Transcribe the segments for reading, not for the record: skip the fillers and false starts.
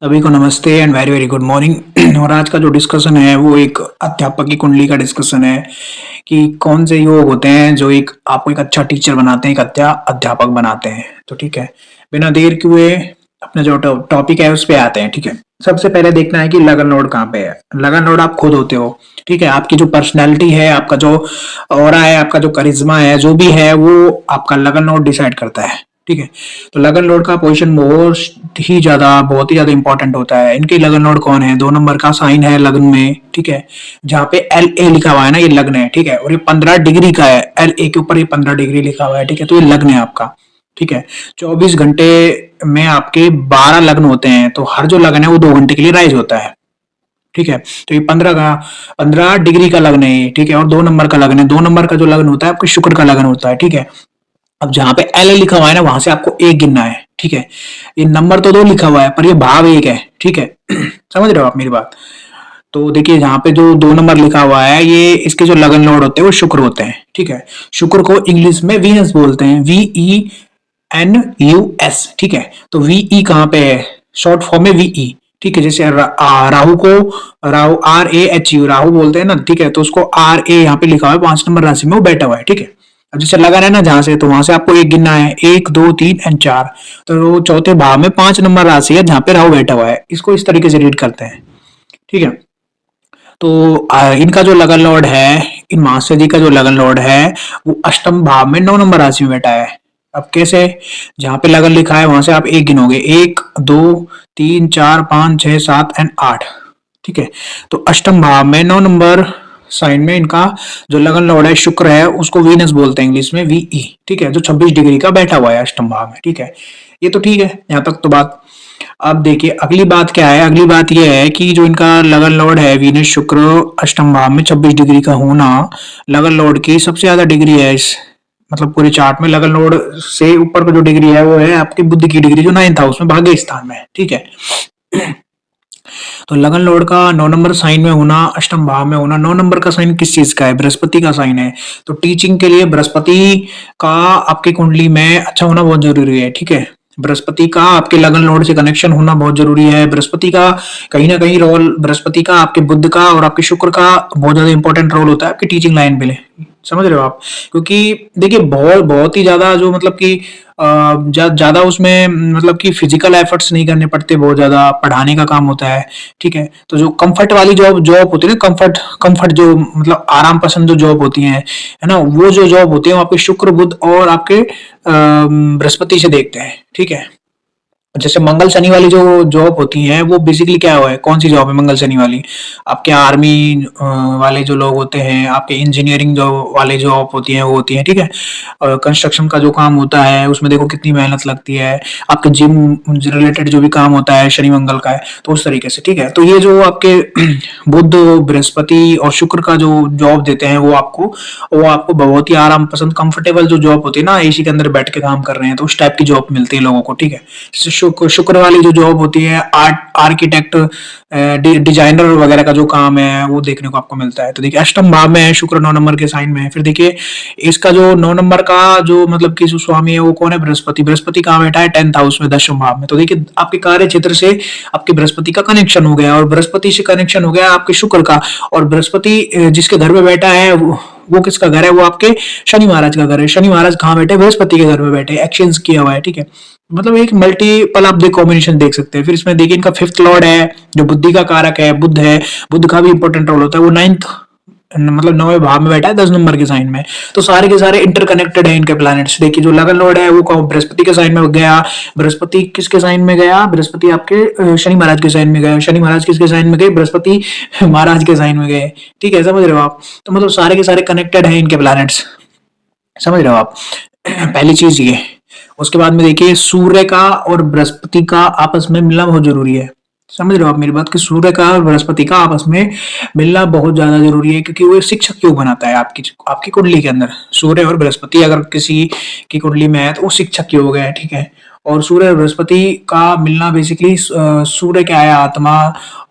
सभी को नमस्ते and very very good morning. और आज का जो डिस्कशन है वो एक अध्यापक की कुंडली का डिस्कशन है कि कौन से योग होते हैं जो एक आपको एक अच्छा टीचर बनाते हैं, एक अध्यापक बनाते हैं। तो ठीक है, बिना देर किए अपना जो टॉपिक है उस पे आते हैं। ठीक है, सबसे पहले देखना है कि लगन नोड कहाँ पे है। लगन नोड आप खुद होते हो। ठीक है, आपकी जो पर्सनैलिटी है, आपका जो ऑरा है, आपका जो करिश्मा है, जो भी है वो आपका लगन नोड डिसाइड करता है। ठीक है, तो लगन नोड का पोजीशन बहुत ही ज्यादा इंपॉर्टेंट होता है। इनके लगन नोड कौन है? 2 नंबर का साइन है लगन में। ठीक है, जहाँ पे एल ए लिखा हुआ है ना, ये लग्न है। ठीक है, और ये 15 डिग्री का है। एल ए के ऊपर ये 15 डिग्री लिखा हुआ है। ठीक है, तो ये लग्न है आपका। ठीक है, 24 घंटे में आपके 12 लग्न होते हैं, तो हर जो लगन है वो 2 घंटे के लिए राइज होता है। ठीक है, तो ये 15 डिग्री का लग्न है ये। ठीक है, और 2 नंबर का लग्न है। 2 नंबर का जो लग्न होता है आपके शुक्र का लग्न होता है। ठीक है, अब जहां पे एल लिखा हुआ है ना, वहां से आपको एक गिनना है। ठीक है, ये नंबर तो 2 लिखा हुआ है पर ये भाव 1 है। ठीक है समझ रहे हो आप मेरी बात? तो देखिए, जहां पे जो 2 नंबर लिखा हुआ है, ये इसके जो लगन लॉर्ड होते हैं वो शुक्र होते हैं। ठीक है, शुक्र को इंग्लिश में वीनस बोलते हैं, VENUS। ठीक है, तो VE कहाँ पे है? शॉर्ट फॉर्म में VE। ठीक है, जैसे राहु को RAHU राहु बोलते हैं ना। ठीक है, तो उसको RA यहाँ पे लिखा हुआ है, 5 नंबर राशि में वो बैठा हुआ है। ठीक है, अब जैसे लगा है ना जहां से, तो वहां से आपको एक गिनना है, 1 2 3 एंड 4। तो चौथे भाव में 5 नंबर राशि है जहां पे राहु बैठा हुआ है। इसको इस तरीके से रीड करते हैं। ठीक है, तो इनका जो लगन लॉर्ड है, इन महाशय जी का जो लगन लॉर्ड है वो अष्टम भाव में 9 नंबर राशि में बैठा है। अब कैसे? जहां पे लगन लिखा है वहां से आप एक गिनोगे, 1 2 3 4 5 6 7 एंड 8। ठीक है, तो अष्टम भाव में 9 नंबर साइन में इनका जो लगन लॉर्ड है शुक्र है, उसको वीनस बोलते हैं इंग्लिश में, VE। ठीक है, जो 26 डिग्री का बैठा हुआ है अष्टम भाव में। ठीक है, ये तो ठीक है, यहाँ तक तो बात। अब देखिए अगली बात क्या है। अगली बात यह है कि जो इनका लगन लॉर्ड है वीनस शुक्र अष्टम भाव में 26 डिग्री का होना, लगन लॉर्ड की सबसे ज्यादा डिग्री है इस मतलब पूरे चार्ट में। लगन लॉर्ड से ऊपर का जो डिग्री है वो है आपकी बुद्ध की डिग्री, जो 9th हाउस में भाग्य स्थान में है। ठीक है, तो लगन लॉर्ड का 9 नंबर साइन में होना, अष्टम भाव में होना। 9 नंबर का साइन किस चीज का है? बृहस्पति का साइन है। तो टीचिंग के लिए बृहस्पति का आपकी कुंडली में अच्छा होना बहुत जरूरी है। ठीक है, बृहस्पति का आपके लगन लॉर्ड से कनेक्शन होना बहुत जरूरी है। बृहस्पति का कहीं ना कहीं रोल, बृहस्पति का आपके बुध का और आपके शुक्र का बहुत ज्यादा इंपॉर्टेंट रोल होता है आपकी टीचिंग लाइन पे। समझ रहे हो आप? क्योंकि देखिए बहुत बहुत ही ज्यादा जो मतलब कि ज्यादा उसमें मतलब कि फिजिकल एफर्ट्स नहीं करने पड़ते, बहुत ज्यादा पढ़ाने का काम होता है। ठीक है, तो जो कंफर्ट वाली जॉब जॉब होती है ना, कंफर्ट कंफर्ट जो मतलब आराम पसंद जो जॉब होती है ना, वो जो जॉब होती है वो आपके शुक्र बुध और आपके बृहस्पति से देखते हैं। ठीक है, जैसे मंगल शनि वाली जो जॉब होती है वो बेसिकली क्या है, कौन सी जॉब है मंगल शनि वाली? आपके आर्मी वाले जो लोग होते हैं, आपके इंजीनियरिंग जो वाले जॉब होती है वो होती है। ठीक है, और कंस्ट्रक्शन का जो काम होता है उसमें देखो कितनी मेहनत लगती है। आपके जिम रिलेटेड जो भी काम होता है शनि मंगल का है, तो उस तरीके से। ठीक है, तो ये जो आपके बुध बृहस्पति और शुक्र का जो जॉब देते हैं वो आपको बहुत ही आराम पसंद कंफर्टेबल जो जॉब होती है ना, एसी के अंदर बैठ के काम कर रहे हैं, तो उस टाइप की जॉब मिलती है लोगों को। ठीक है, शुक्र वाली जो जॉब होती है, आर्किटेक्ट डिजाइनर वगैरह का जो काम है वो देखने को आपको मिलता है। तो देखिए अष्टम भाव में है शुक्र, 9 नंबर के साइन में है। फिर देखिए इसका जो 9 नंबर का जो मतलब कि स्वामी है वो कौन है? बृहस्पति। बृहस्पति कहाँ बैठा है? 10th हाउस में, 10वें भाव में। तो देखिए आपके कार्य क्षेत्र से आपके बृहस्पति का कनेक्शन हो गया, और बृहस्पति से कनेक्शन हो गया आपके शुक्र का। और बृहस्पति जिसके घर में बैठा है वो किसका घर है? वो आपके शनि महाराज का घर है। शनि महाराज कहाँ बैठे? बृहस्पति के घर में बैठे, एक्सचेंज किया हुआ है। ठीक है, मतलब एक मल्टीपल आप कॉम्बिनेशन देख सकते हैं। फिर इसमें देखिए इनका 5th लॉर्ड है जो बुद्धि का कारक है, बुध है। बुध का भी इंपॉर्टेंट रोल होता है, वो 9th मतलब 9वें भाव में बैठा है 10 नंबर के साइन में। तो सारे के सारे इंटरकनेक्टेड है इनके प्लैनेट्स। देखिए जो लगन लॉर्ड है वो बृहस्पति के साइन में गया। बृहस्पति किसके साइन में गया? बृहस्पति आपके शनि महाराज के साइन में गया। शनि महाराज किसके साइन में गए? बृहस्पति महाराज के साइन में गए। ठीक है, समझ रहे हो आप? तो मतलब सारे के सारे कनेक्टेड है इनके प्लैनेट्स। समझ रहे हो आप? पहली चीज ये। उसके बाद में देखिए सूर्य का और बृहस्पति का आपस में मिलना बहुत जरूरी है। समझ रहे हो आप मेरी बात? कि सूर्य का और बृहस्पति का आपस में मिलना बहुत ज्यादा जरूरी है, क्योंकि वो एक शिक्षक योग बनाता है आपकी आपकी कुंडली के अंदर। सूर्य और बृहस्पति अगर किसी की कुंडली में है तो वो शिक्षक योग है। ठीक है, और सूर्य और बृहस्पति का मिलना बेसिकली, सूर्य क्या है? आत्मा,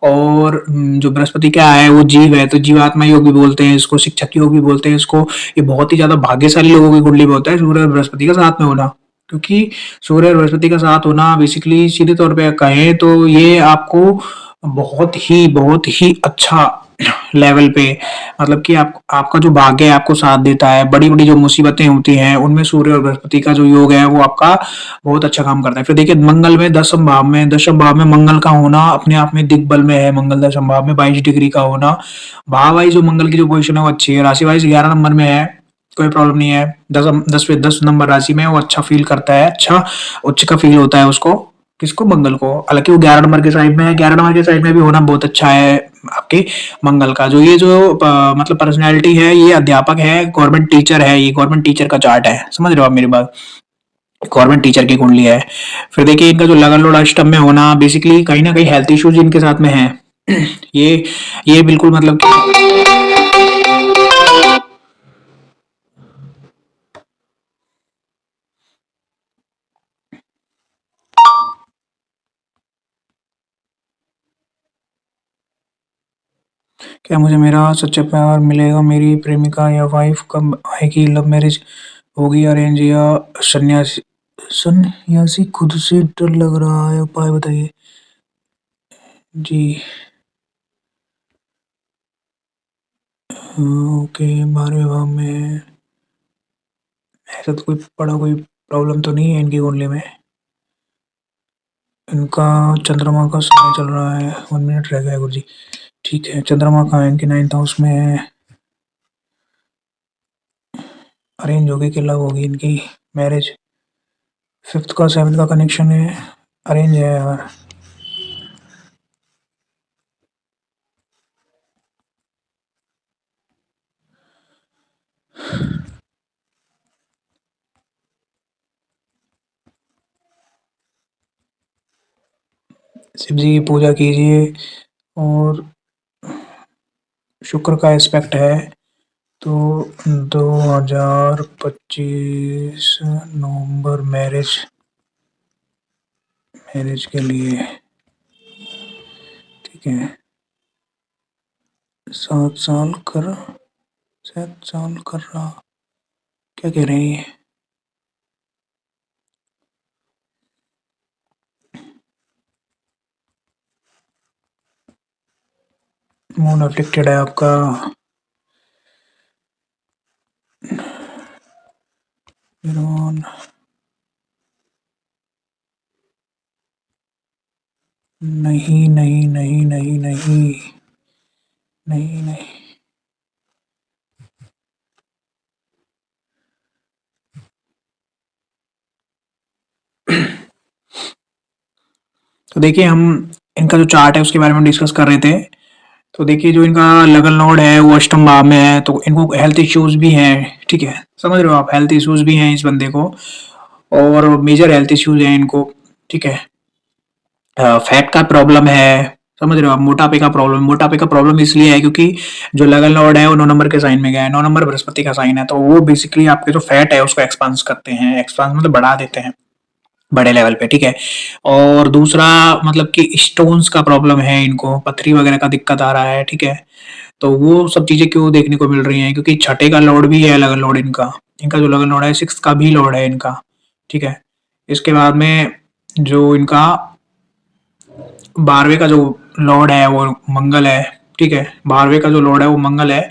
और जो बृहस्पति क्या है? वो जीव है। तो जीवात्मा योग भी बोलते हैं इसको, शिक्षक योग भी बोलते हैं इसको। ये बहुत ही ज्यादा भाग्यशाली लोगों की कुंडली में होता है सूर्य और बृहस्पति का साथ में होना। क्योंकि सूर्य और बृहस्पति का साथ होना बेसिकली सीधे तौर पे कहें तो ये आपको बहुत ही अच्छा लेवल पे, मतलब कि आप आपका जो भाग्य है आपको साथ देता है। बड़ी-बड़ी जो मुसीबतें होती हैं उनमें सूर्य और बृहस्पति का जो योग है वो आपका बहुत अच्छा काम करता है। फिर देखिए मंगल में दशम भाव में मंगल का होना अपने आप में दिग्बल में है। मंगल दशम भाव में 22 डिग्री का होना, भाव वाइज जो मंगल की जो पोजीशन है वो अच्छी है। राशि वाइज 11 नंबर में है, कोई प्रॉब्लम नहीं है। 10 नंबर राशि में वो अच्छा फील करता है, अच्छा उच्च का फील होता है उसको। किसको? मंगल को। हालांकि वो 11 नंबर के साइड में है, 11 नंबर के साइड में भी होना बहुत अच्छा है आपके मंगल का। जो ये जो मतलब पर्सनैलिटी है, ये अध्यापक है, गवर्नमेंट टीचर है, ये गवर्नमेंट टीचर का चार्ट है। समझ रहे हो आप मेरी बात? गवर्नमेंट टीचर की कुंडली है। फिर देखिए इनका जो लगन लोड अष्टम में होना बेसिकली कहीं ना कहीं हेल्थ इश्यूज इनके साथ में है। ये ये बिल्कुल मतलब क्या मुझे मेरा सच्चा प्यार मिलेगा? मेरी प्रेमिका या वाइफ कब आएगी? लव मैरिज होगी, अरेंज या सन्यासी? सन्यासी खुद से डर लग रहा है, उपाय बताइए। जी। ओके, 12वें भाव में ऐसा तो कोई बड़ा कोई प्रॉब्लम तो नहीं है इनकी कुंडली में। इनका चंद्रमा का समय चल रहा है, 1 मिनट रह गया है गुरुजी। ठीक है, चंद्रमा कहाँ है? इनके 9th हाउस में है। अरेंज होगी कि लव होगी इनकी मैरिज? 5th का 7th का कनेक्शन है, अरेंज है यार। शिव जी की पूजा कीजिए, और शुक्र का एस्पेक्ट है, तो 2025 नवंबर मैरिज मैरिज के लिए। ठीक है, 7 साल कर 7 साल कर रहा, क्या कह रहे हैं? मून अफेक्टेड है आपका। न्यूरॉन नहीं नहीं नहीं नहीं नहीं नहीं नहीं। तो देखिए हम इनका जो चार्ट है उसके बारे में डिस्कस कर रहे थे। तो देखिए जो इनका लगन लॉर्ड है वो अष्टम भाव में है, तो इनको हेल्थ इश्यूज भी हैं। ठीक है, समझ रहे हो आप? हेल्थ इश्यूज भी हैं इस बंदे को, और मेजर हेल्थ इश्यूज हैं इनको। ठीक है, फैट का प्रॉब्लम है, समझ रहे हो आप? मोटापे का प्रॉब्लम इसलिए है क्योंकि जो लगन लॉर्ड है वो 9 नंबर के साइन में गया है। 9 नंबर बृहस्पति का साइन है, तो वो बेसिकली आपके जो फैट है उसको एक्सपांस करते हैं। एक्सपांस मतलब बढ़ा देते हैं बड़े लेवल पे। ठीक है, और दूसरा मतलब कि स्टोन्स का प्रॉब्लम है इनको, पथरी वगैरह का दिक्कत आ रहा है। ठीक है, तो वो सब चीजें क्यों देखने को मिल रही हैं? क्योंकि छठे का लॉर्ड भी है लगन लॉर्ड इनका। इनका जो लगन लॉर्ड है 6 का भी लॉर्ड है इनका। ठीक है, इसके बाद में जो इनका 12वें का जो लॉर्ड है वो मंगल है। ठीक है, 12वें का जो लॉर्ड है वो मंगल है,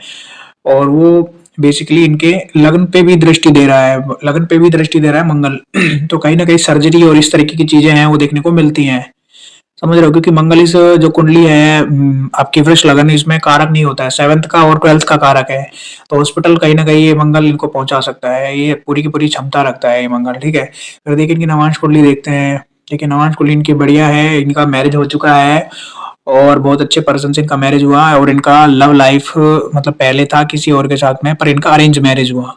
और वो बेसिकली इनके लगन पे भी दृष्टि दे रहा है। लगन पे भी दृष्टि दे रहा है मंगल। तो कहीं ना कहीं सर्जरी और इस तरीके की चीजें हैं वो देखने को मिलती हैं। समझ रहे हो? क्योंकि मंगल इस जो कुंडली है आपकी वृष लगन, इसमें कारक नहीं होता है, 7th का और 12th का कारक है। तो हॉस्पिटल कहीं ना कहीं ये मंगल इनको पहुंचा सकता है, ये पूरी की पूरी क्षमता रखता है ये मंगल। ठीक है, फिर देखिए इनकी नवांश कुंडली देखते हैं। ठीक है, नवांश कुंडली इनकी बढ़िया है, इनका मैरिज हो चुका है, और बहुत अच्छे पर्सन से इनका मैरिज हुआ है, और इनका लव लाइफ मतलब पहले था किसी और के साथ में, पर इनका अरेंज मैरिज हुआ।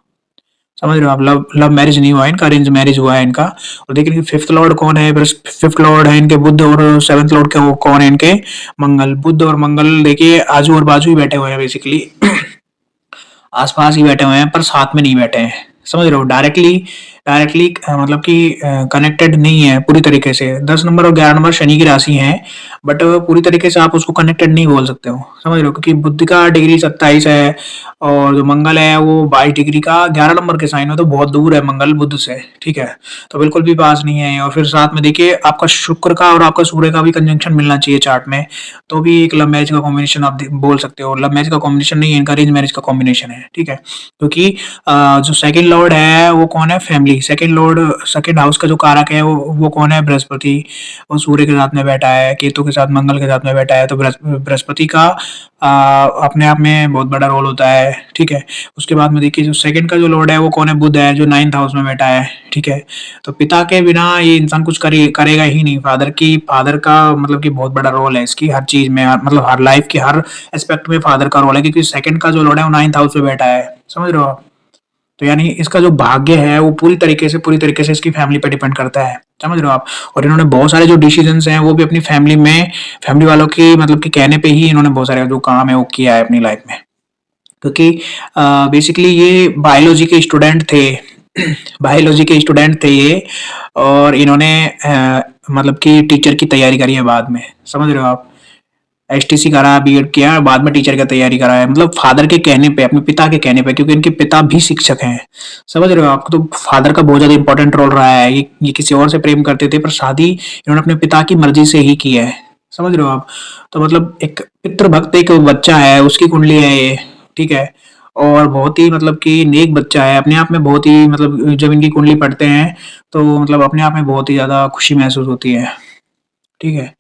समझ रहे हो आप? लव लव मैरिज नहीं हुआ है इनका, अरेंज मैरिज हुआ है इनका। और देखिए 5th लॉर्ड कौन है? 5th लॉर्ड है इनके बुध, और 7th लॉर्ड के कौन है इनके? मंगल। बुध और मंगल देखिए आजू और बाजू ही बैठे हुए हैं बेसिकली। आसपास ही बैठे हुए हैं पर साथ में नहीं बैठे हैं। समझ रहे हो? डायरेक्टली डायरेक्टली मतलब कि कनेक्टेड नहीं है पूरी तरीके से। 10 नंबर और 11 नंबर शनि की राशि है, बट पूरी तरीके से आप उसको कनेक्टेड नहीं बोल सकते हो, समझ रहे हो? क्योंकि बुध का डिग्री 27 है और जो मंगल है वो 22 डिग्री का 11 नंबर के साइन है, तो बहुत दूर है मंगल बुध से, ठीक है? तो बिल्कुल भी पास नहीं है। और फिर साथ में देखिए आपका शुक्र का और आपका सूर्य का भी कंजंक्शन मिलना चाहिए चार्ट में, तो भी एक लव मैरिज का कॉम्बिनेशन आप बोल सकते हो। लव मैरिज का कॉम्बिनेशन नहीं है, इनका अरेंज मैरिज का कॉम्बिनेशन है, ठीक है? क्योंकि जो सेकंड लॉर्ड है वो कौन है? Family. Second Lord, second house का जो कारक है वो कौन है? बृहस्पति। वो सूर्य के साथ में बैठा है, केतु के साथ, मंगल के साथ में बैठा है, तो बृहस्पति का अपने आप में बहुत बड़ा रोल होता है, ठीक है? उसके बाद में देखिए जो सेकंड का जो लॉर्ड है वो कौन है? बुध है, जो 9th हाउस में बैठा है, ठीक है? तो पिता के बिना ये इंसान कुछ करेगा ही नहीं। फादर का मतलब कि बहुत बड़ा रोल है इसकी हर चीज में, मतलब हर लाइफ के हर एस्पेक्ट में फादर का रोल है, क्योंकि सेकंड का जो लॉर्ड है वो 9th हाउस में बैठा है, समझ रहे हो आप? तो यानी इसका जो भाग्य है वो पूरी तरीके से इसकी फैमिली पे डिपेंड करता है, समझ रहे हो आप? और इन्होंने बहुत सारे जो डिसीजंस हैं वो भी अपनी फैमिली वालों की मतलब कि कहने पे ही इन्होंने बहुत सारे जो काम है वो किया है अपनी लाइफ में। क्योंकि बेसिकली ये बायोलॉजी के स्टूडेंट थे बायोलॉजी के स्टूडेंट थे ये, और इन्होंने मतलब कि टीचर की तैयारी करी है बाद में, समझ रहे हो आप? एसटीसी करा, बीएड किया, बाद में टीचर की तैयारी करा है, मतलब फादर के कहने पे, अपने पिता के कहने पे, क्योंकि इनके पिता भी शिक्षक हैं, समझ रहे हो आप? तो फादर का बहुत ज्यादा इंपॉर्टेंट रोल रहा है। ये किसी और से प्रेम करते थे पर शादी इन्होंने अपने पिता की मर्जी से ही की है, समझ रहे हो आप? तो मतलब एक पितृभक्त एक बच्चा है, उसकी कुंडली है ये, ठीक है? और बहुत ही मतलब कि नेक बच्चा है अपने आप में, बहुत ही मतलब जब इनकी कुंडली पढ़ते हैं तो मतलब अपने आप में बहुत ही ज्यादा खुशी महसूस होती है, ठीक है?